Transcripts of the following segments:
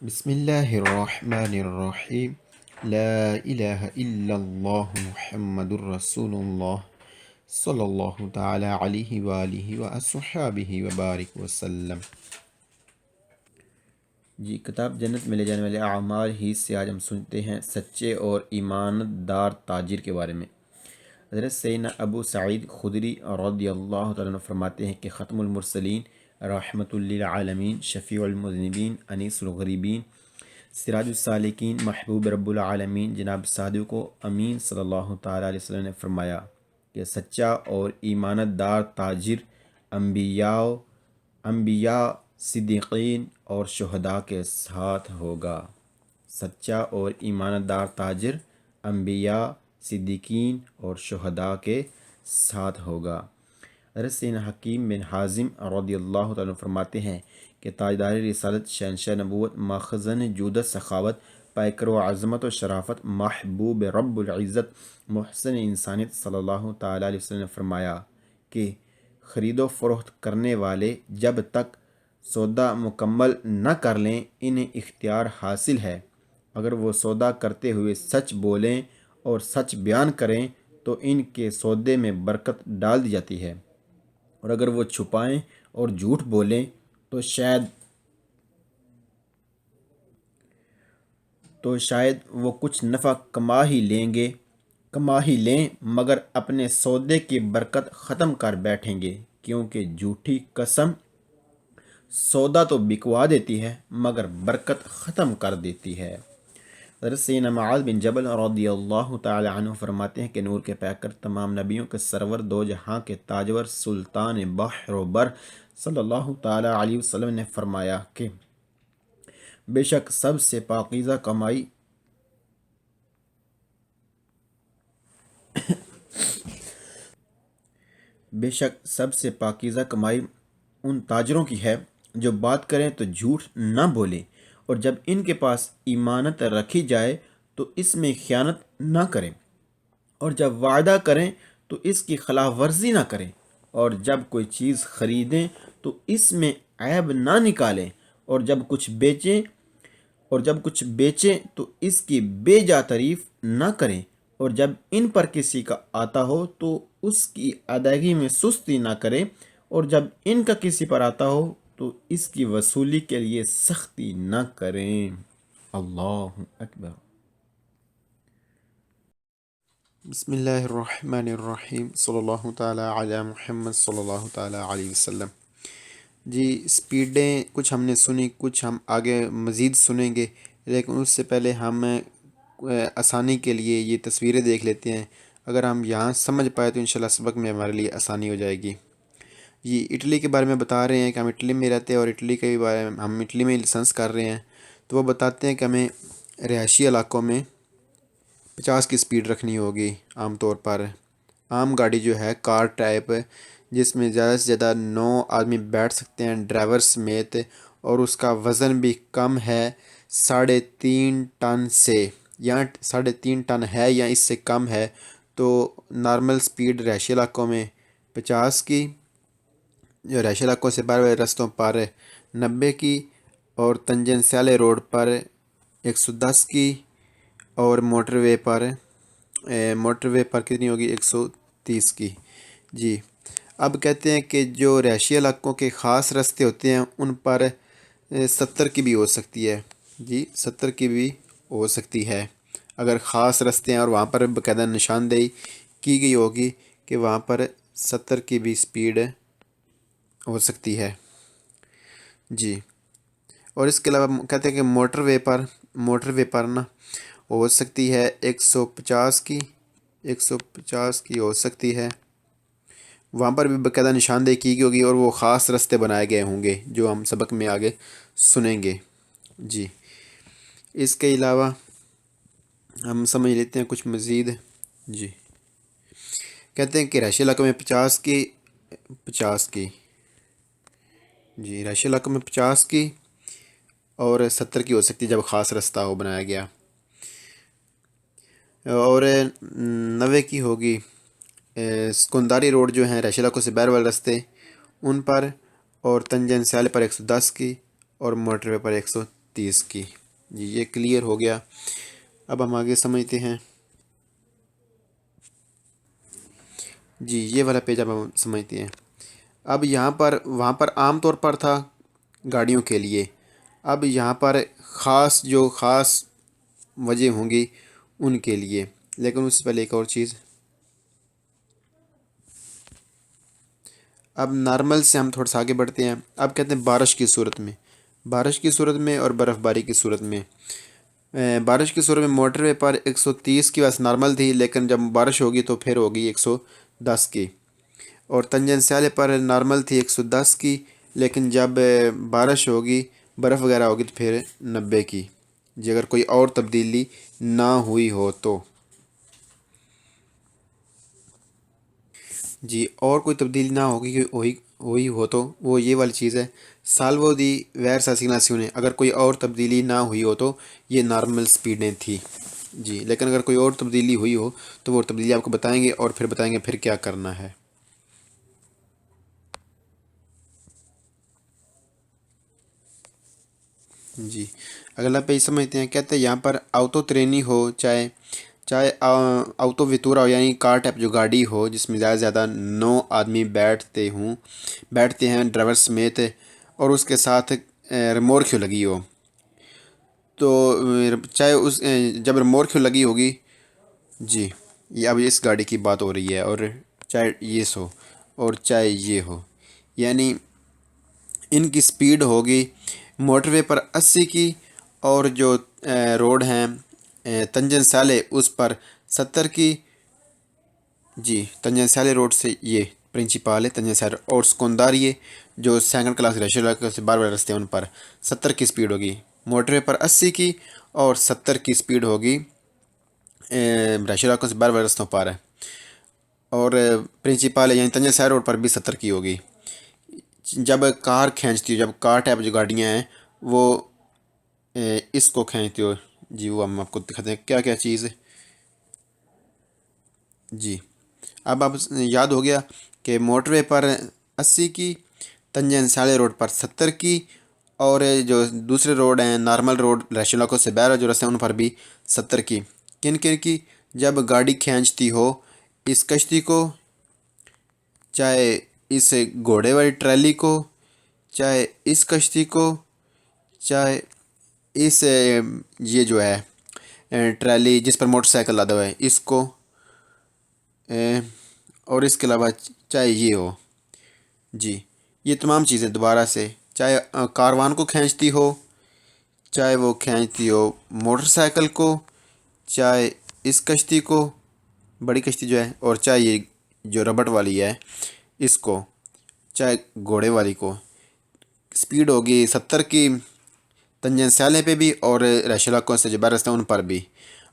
بسم الله الرحمن الرحيم. لا إله إلا الله محمد رسول الله صلی اللہ تعالی علیہ وآلہ وصحبہ وبارک وسلم۔ جی، کتاب جنت میں لے جانے والے اعمال ہی سے آج ہم سنتے ہیں سچے اور ایمانت دار تاجر کے بارے میں۔ حضرت سیدنا ابو سعید خدری رضی اللہ تعالیٰ عنہ فرماتے ہیں کہ ختم المرسلین، رحمت للعالمین، شفیع المذنبین، انیس الغریبین، سراج السالکین، محبوب رب العالمین جناب صادق و امین صلی اللہ تعالیٰ علیہ وسلم نے فرمایا کہ سچا اور ایمانت دار تاجر انبیاء، صدیقین اور شہداء کے ساتھ ہوگا۔ سچا اور ایمانت دار تاجر انبیاء، صدیقین اور شہداء کے ساتھ ہوگا۔ حضرت سیدنا حکیم بن حازم رضی اللہ تعالیٰ عنہ فرماتے ہیں کہ تاجدار رسالت، شہنشاہ نبوت، مخزن جودت سخاوت، پیکر و عظمت و شرافت، محبوب رب العزت، محسن انسانیت صلی اللہ تعالیٰ علیہ وسلم نے فرمایا کہ خرید و فروخت کرنے والے جب تک سودا مکمل نہ کر لیں انہیں اختیار حاصل ہے۔ اگر وہ سودا کرتے ہوئے سچ بولیں اور سچ بیان کریں تو ان کے سودے میں برکت ڈال دی جاتی ہے، اور اگر وہ چھپائیں اور جھوٹ بولیں تو شاید وہ کچھ نفع کما ہی لیں مگر اپنے سودے کی برکت ختم کر بیٹھیں گے، کیونکہ جھوٹی قسم سودا تو بکوا دیتی ہے مگر برکت ختم کر دیتی ہے۔ حضرت سیدنا معاذ بن جبل رضی اللہ تعالی عنہ فرماتے ہیں کہ نور کے پیکر، تمام نبیوں کے سرور، دو جہاں کے تاجور، سلطان بحر و بر صلی اللہ تعالی علیہ وسلم نے فرمایا کہ بے شک سب سے پاکیزہ کمائی ان تاجروں کی ہے جو بات کریں تو جھوٹ نہ بولیں، اور جب ان کے پاس ایمانت رکھی جائے تو اس میں خیانت نہ کریں، اور جب وعدہ کریں تو اس کی خلاف ورزی نہ کریں، اور جب کوئی چیز خریدیں تو اس میں عیب نہ نکالیں، اور جب کچھ بیچیں تو اس کی بے جا تعریف نہ کریں، اور جب ان پر کسی کا آتا ہو تو اس کی ادائیگی میں سستی نہ کریں، اور جب ان کا کسی پر آتا ہو تو اس کی وصولی کے لیے سختی نہ کریں۔ اللہ اکبر۔ بسم اللہ الرحمن الرحیم، صلی اللہ تعالی علی محمد صلی اللہ تعالی علیہ وسلم۔ جی، سپیڈیں کچھ ہم نے سنی، کچھ ہم آگے مزید سنیں گے، لیکن اس سے پہلے ہم آسانی کے لیے یہ تصویریں دیکھ لیتے ہیں۔ اگر ہم یہاں سمجھ پائے تو انشاءاللہ سبق میں ہمارے لیے آسانی ہو جائے گی۔ یہ اٹلی کے بارے میں بتا رہے ہیں کہ ہم اٹلی میں رہتے ہیں، اور اٹلی کے بارے میں ہم اٹلی میں لائسنس کر رہے ہیں، تو وہ بتاتے ہیں کہ ہمیں رہائشی علاقوں میں 50 کی سپیڈ رکھنی ہوگی۔ عام طور پر عام گاڑی جو ہے کار ٹائپ، جس میں زیادہ سے زیادہ 9 آدمی بیٹھ سکتے ہیں ڈرائیور سمیت، اور اس کا وزن بھی کم ہے 3.5 ٹن سے، یا 3.5 ٹن ہے یا اس سے کم ہے، تو نارمل سپیڈ رہائشی علاقوں میں 50 کی، جو رہائشی علاقوں سے باہر والے رستوں پر 90 کی، اور تنجنسیال روڈ پر 110 کی، اور موٹر وے پر کتنی ہوگی؟ 130 کی۔ جی، اب کہتے ہیں کہ جو رہائشی علاقوں کے خاص رستے ہوتے ہیں ان پر 70 کی بھی ہو سکتی ہے۔ جی، 70 کی بھی ہو سکتی ہے اگر خاص رستے ہیں، اور وہاں پر باقاعدہ نشاندہی کی گئی ہوگی کہ وہاں پر 70 کی بھی سپیڈ ہو سکتی ہے۔ جی، اور اس کے علاوہ کہتے ہیں کہ موٹر وے پر نا ہو سکتی ہے 150 کی، 150 کی ہو سکتی ہے، وہاں پر بھی باقاعدہ نشاندہی کی گئی ہوگی، اور وہ خاص رستے بنائے گئے ہوں گے جو ہم سبق میں آگے سنیں گے۔ جی، اس کے علاوہ ہم سمجھ لیتے ہیں کچھ مزید۔ جی، کہتے ہیں کہ رہائشی علاقوں میں 50 کی، جی رہائشی علاقوں میں 50 کی اور 70 کی ہو سکتی ہے جب خاص رستہ ہو بنایا گیا، اور 90 کی ہوگی سکندری روڈ جو ہیں رہائشی علاقوں سے باہر والے رستے ان پر، اور تنجنسیال پر 110 کی، اور موٹر وے پر 130 کی۔ جی یہ کلیئر ہو گیا۔ اب ہم آگے سمجھتے ہیں۔ جی یہ والا پیج اب ہم سمجھتے ہیں۔ اب یہاں پر وہاں پر عام طور پر تھا گاڑیوں کے لیے، اب یہاں پر خاص وجہ ہوں گی ان کے لیے، لیکن اس سے پہلے ایک اور چیز۔ اب نارمل سے ہم تھوڑا سا آگے بڑھتے ہیں۔ اب کہتے ہیں بارش کی صورت میں اور برف باری کی صورت میں۔ بارش کی صورت میں موٹر وے پر 130 کی بس نارمل تھی، لیکن جب بارش ہوگی تو پھر ہوگی 110 کی، اور تنجن سیالے پر نارمل تھی 110 کی، لیکن جب بارش ہوگی برف وغیرہ ہوگی تو پھر 90 کی، جی اگر کوئی اور تبدیلی نہ ہوئی ہو تو۔ جی اور کوئی تبدیلی نہ ہوئی ہو تو وہ یہ والی چیز ہے، سالوو دی ویرسا سگناسیون، اگر کوئی اور تبدیلی نہ ہوئی ہو تو یہ نارمل سپیڈیں تھی۔ جی لیکن اگر کوئی اور تبدیلی ہوئی ہو تو وہ تبدیلی آپ کو بتائیں گے، اور پھر بتائیں گے پھر کیا کرنا ہے۔ جی اگلا پیج سمجھتے ہیں۔ کہتے ہیں یہاں پر آؤتو ٹرینی ہو چاہے آؤتو ویتورا ہو، یعنی کار ٹائپ جو گاڑی ہو جس میں زیادہ سے زیادہ 9 آدمی بیٹھتے ہیں ڈرائیور سمیت، اور اس کے ساتھ رمورکیو لگی ہو، تو چاہے جب رمورکیو لگی ہوگی، جی یہ اب اس گاڑی کی بات ہو رہی ہے، اور چاہے یہ ہو اور چاہے یہ ہو، یعنی ان کی سپیڈ ہوگی موٹر وے پر 80 کی، اور جو روڈ ہیں تنجن سالے اس پر 70 کی۔ جی تنجن سالے روڈ سے یہ پرنسپال ہے تنجن سالے، اور سکندریہ جو سیکنڈ کلاس ریشو علاقے سے بار بار رستے ہیں ان پر 70 کی سپیڈ ہوگی، موٹر وے پر 80 کی اور 70 کی سپیڈ ہوگی ریشو علاقوں سے بار بار رستوں پر ہے، اور پرنسپال یعنی تنجن سالے روڈ پر بھی 70 کی ہوگی۔ جب کار کھینچتی ہو، جب کار ٹائپ جو گاڑیاں ہیں وہ اس کو کھینچتی ہو، جی وہ ہم آپ کو دکھاتے ہیں کیا کیا چیز ہے۔ جی اب یاد ہو گیا کہ موٹر وے پر 80 کی، تنجن سالے روڈ پر 70 کی، اور جو دوسرے روڈ ہیں نارمل روڈ ریشو علاقوں سے باہر جو رستے ہیں ان پر بھی 70 کی۔ کن کی؟ جب گاڑی کھینچتی ہو اس کشتی کو، چاہے اس گھوڑے والی ٹرالی کو، چاہے اس کشتی کو، چاہے اس یہ جو ہے ٹرالی جس پر موٹر سائیکل لادا ہوا ہے اس کو، اور اس کے علاوہ چاہے یہ ہو۔ جی یہ تمام چیزیں دوبارہ سے، چاہے کاروان کو کھینچتی ہو، چاہے وہ کھینچتی ہو موٹر سائیکل کو، چاہے اس کشتی کو بڑی کشتی جو ہے، اور چاہے یہ جو ربڑ والی ہے اس کو، چاہے گھوڑے والی کو، سپیڈ ہوگی 70 کی تنجن سیالے پہ بھی، اور ریشو علاقوں سے جو باہر رستے ہیں ان پر بھی،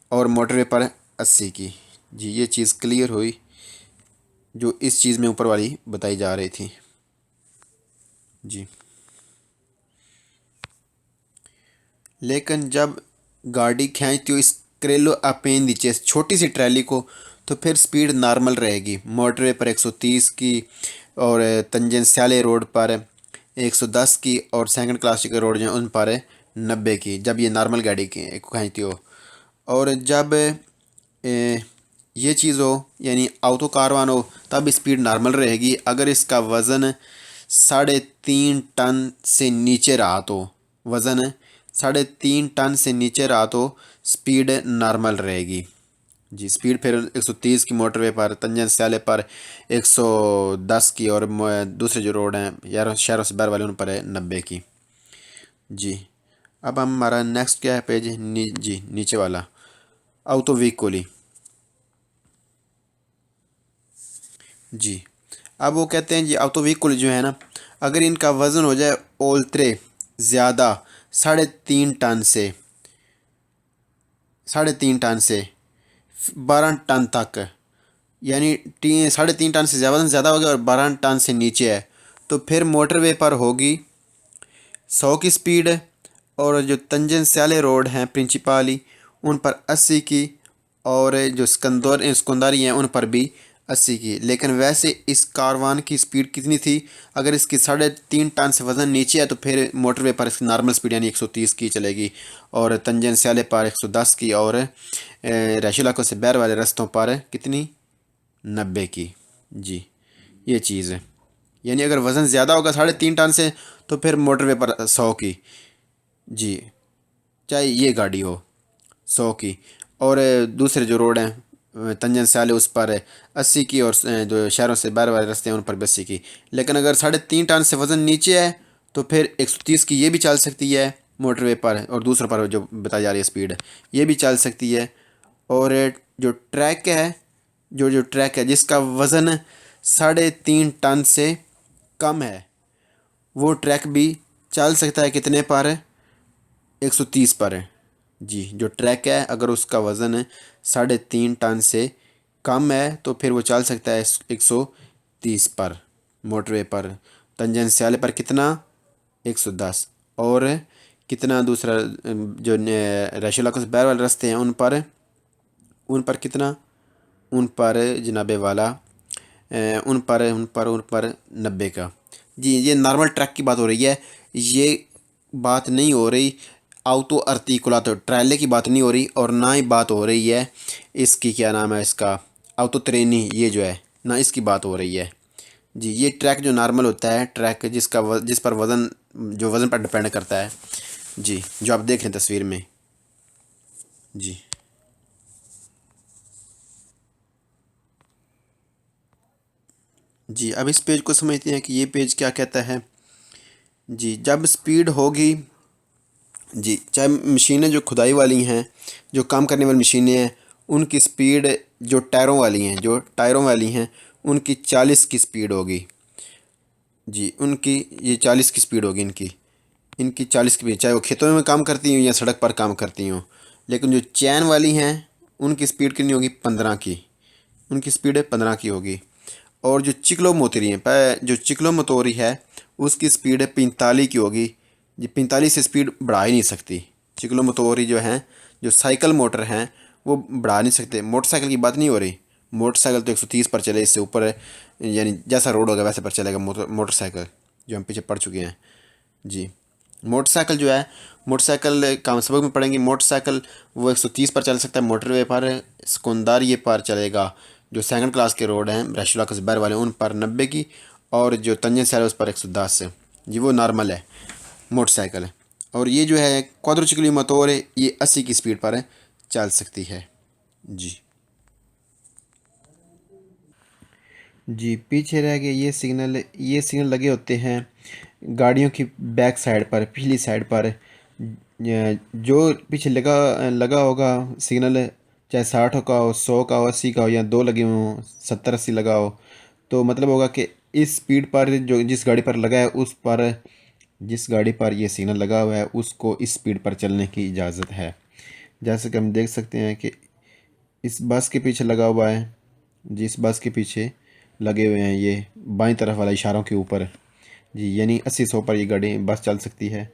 اور موٹر وے پر 80 کی۔ جی یہ چیز کلیئر ہوئی جو اس چیز میں اوپر والی بتائی جا رہی تھی۔ جی لیکن جب گاڑی کھینچتی ہو اس کریلو اپیندیچے چھوٹی سی ٹرالی کو، تو پھر سپیڈ نارمل رہے گی، موٹر وے پر 130 کی، اور تنجن سیالے روڈ پر 110 کی، اور سیکنڈ کلاس کے روڈ جو ہیں ان پر 90 کی، جب یہ نارمل گاڑی کھینچتی ہو۔ اور جب یہ چیز ہو یعنی آؤتو کاروان ہو تب سپیڈ نارمل رہے گی، اگر اس کا وزن 3.5 ٹن سے نیچے رہا تو، وزن 3.5 ٹن سے نیچے رہا تو سپیڈ نارمل رہے گی۔ جی سپیڈ پھر 130 کی موٹر وے پر، تنجن سیالے پر 110 کی، اور دوسرے جو روڈ ہیں شہروں سے باہر والے ان پر ہے 90 کی۔ جی اب ہمارا نیکسٹ کیا ہے پیج؟ جی نیچے والا آؤتو ویکولی۔ جی اب وہ کہتے ہیں جی آؤتو ویکل جو ہے نا، اگر ان کا وزن ہو جائے اولترے زیادہ 3.5 ٹن سے 12 ٹن تک، یعنی 3.5 ٹن سے وزن زیادہ ہو گیا اور 12 ٹن سے نیچے ہے، تو پھر موٹر وے پر ہوگی 100 کی سپیڈ، اور جو تنجن سیالے روڈ ہیں پرنسپالی ان پر 80 کی، اور جو سکندری ہیں ان پر بھی 80 کی، لیکن ویسے اس کاروان کی سپیڈ کتنی تھی؟ اگر اس کی 3.5 ٹن سے وزن نیچے ہے تو پھر موٹر وے پر اس کی نارمل سپیڈ یعنی 130 کی چلے گی، اور تنجن سیالے پر 110 کی، اور رہائشی علاقوں سے باہر والے رستوں پر کتنی؟ 90 کی۔ جی یہ چیز ہے، یعنی اگر وزن زیادہ ہوگا 3.5 ٹن سے تو پھر موٹر وے پر 100 کی، جی چاہے یہ گاڑی ہو 100 کی، اور دوسرے جو روڈ ہیں تنجن سیالے اس پر 80 کی، اور جو شہروں سے باہر والے رستے ہیں ان پر بھی 80 کی۔ لیکن اگر 3.5 ٹن سے وزن نیچے ہے تو پھر 130 کی یہ بھی چل سکتی ہے موٹر وے پر، اور دوسروں پر جو بتائی جا رہی ہے سپیڈ یہ بھی چل سکتی ہے۔ اور جو ٹریک ہے جو ٹریک ہے جس کا وزن 3.5 ٹن سے کم ہے، وہ ٹریک بھی چل سکتا ہے کتنے پر؟ 130 پر ہے۔ جی جو ٹریک ہے اگر اس کا وزن 3.5 ٹن سے کم ہے تو پھر وہ چل سکتا ہے 130 پر موٹر وے پر۔ تنجن سیالے پر کتنا؟ 110، اور کتنا دوسرا جو رہائشی علاقوں سے باہر والے رستے ہیں ان پر کتنا؟ ان پر جناب والا ان پر 90 کا۔ جی یہ نارمل ٹریک کی بات ہو رہی ہے، یہ بات نہیں ہو رہی آؤتو ارتیکولاتو ٹرائلے کی بات نہیں ہو رہی، اور نہ ہی بات ہو رہی ہے اس کی کیا نام ہے اس کا آؤتو ترینی، یہ جو ہے نہ اس کی بات ہو رہی ہے۔ جی یہ ٹریک جو نارمل ہوتا ہے، ٹریک جس پر وزن پر ڈپینڈ کرتا ہے، جی جو آپ دیکھ رہے ہیں تصویر میں۔ جی جی اب اس پیج کو سمجھتے ہیں کہ یہ پیج کیا کہتا ہے۔ جی جب سپیڈ ہوگی، جی چاہے مشینیں جو کھدائی والی ہیں، جو کام کرنے والی مشینیں ہیں، ان کی سپیڈ جو ٹائروں والی ہیں ان کی 40 کی سپیڈ ہوگی۔ جی ان کی یہ 40 کی سپیڈ ہوگی، ان کی 40 کی سپیڈ، چاہے وہ کھیتوں میں کام کرتی ہوں یا سڑک پر کام کرتی ہوں۔ لیکن جو چین والی ہیں ان کی سپیڈ کتنی ہوگی؟ 15 کی، ان کی سپیڈ 15 کی ہوگی۔ اور جو چکلو موتوری ہے اس کی سپیڈ 45 کی ہوگی۔ جی 45 سے سپیڈ بڑھا ہی نہیں سکتی۔ چکلو موتوری جو ہیں، جو سائیکل موٹر ہیں وہ بڑھا نہیں سکتے۔ موٹر سائیکل کی بات نہیں ہو رہی، موٹر سائیکل تو 130 پر چلے، اس سے اوپر یعنی جیسا روڈ ہوگا ویسے پر چلے گا موٹر سائیکل، جو ہم پیچھے پڑھ چکے ہیں۔ جی موٹر سائیکل جو ہے، موٹر سائیکل کام سبق میں پڑھیں گے، موٹر سائیکل وہ 130 پر چل سکتا ہے موٹر وے پر، سکندری پر چلے گا جو سیکنڈ کلاس کے روڈ ہیں رہائشی علاقوں سے باہر والے ان پر 90 کی، اور جو تنجن سیالے اس پر 110 سے۔ جی وہ نارمل ہے موٹر سائیکل ہے، اور یہ جو ہے کوادرو چکلی موتور ہے، یہ 80 کی سپیڈ پر چل سکتی ہے۔ جی جی پیچھے رہ گئے یہ سگنل لگے ہوتے ہیں گاڑیوں کی بیک سائڈ پر، پچھلی سائڈ پر۔ جو پیچھے لگا ہوگا سگنل، چاہے 60 کا ہو، 100 کا ہو، 80 کا ہو، یا 2 لگے ہوں، 70-80 لگا ہو، تو مطلب ہوگا کہ اس سپیڈ پر جو جس گاڑی پر لگا ہے جس گاڑی پر یہ سگنل لگا ہوا ہے اس کو اس سپیڈ پر چلنے کی اجازت ہے۔ جیسے کہ ہم دیکھ سکتے ہیں کہ اس بس کے پیچھے لگا ہوا ہے، جس بس کے پیچھے لگے ہوئے ہیں یہ بائیں طرف والا اشاروں کے اوپر، جی یعنی 80-100 پر یہ گاڑی بس چل سکتی ہے۔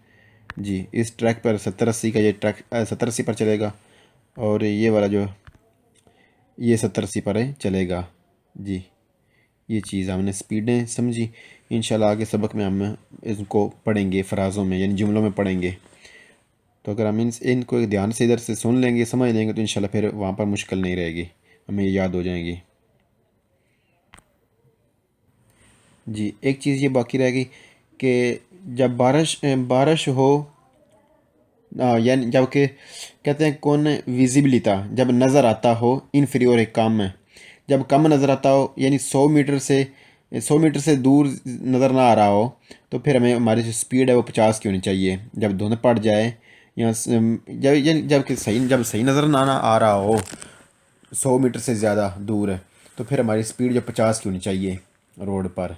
جی اس ٹریک پر 70-80 کا، یہ ٹریک 70-80 پر چلے گا، اور یہ والا جو یہ 70-80 پر چلے گا۔ جی یہ چیز ہم نے سپیڈیں سمجھی، انشاءاللہ آگے سبق میں ہم ان کو پڑھیں گے، فرازوں میں یعنی جملوں میں پڑھیں گے۔ تو اگر ہم ان کو دھیان سے ادھر سے سن لیں گے، سمجھ لیں گے، تو انشاءاللہ پھر وہاں پر مشکل نہیں رہے گی، ہمیں یاد ہو جائیں گی۔ جی ایک چیز یہ باقی رہ گئی کہ جب بارش ہو، یعنی جب کہ کہتے ہیں کون ویزیبلیتا، جب نظر آتا ہو، انفیریور کم ہے، جب کم نظر آتا ہو یعنی 100 میٹر سے دور نظر نہ آ رہا ہو، تو پھر ہمیں ہماری جو سپیڈ ہے وہ 50 کی ہونی چاہیے۔ جب دھند پڑ جائے یا جب صحیح نظر نہ آ رہا ہو، 100 میٹر سے زیادہ دور ہے، تو پھر ہماری سپیڈ جو 50 کی ہونی چاہیے روڈ پر۔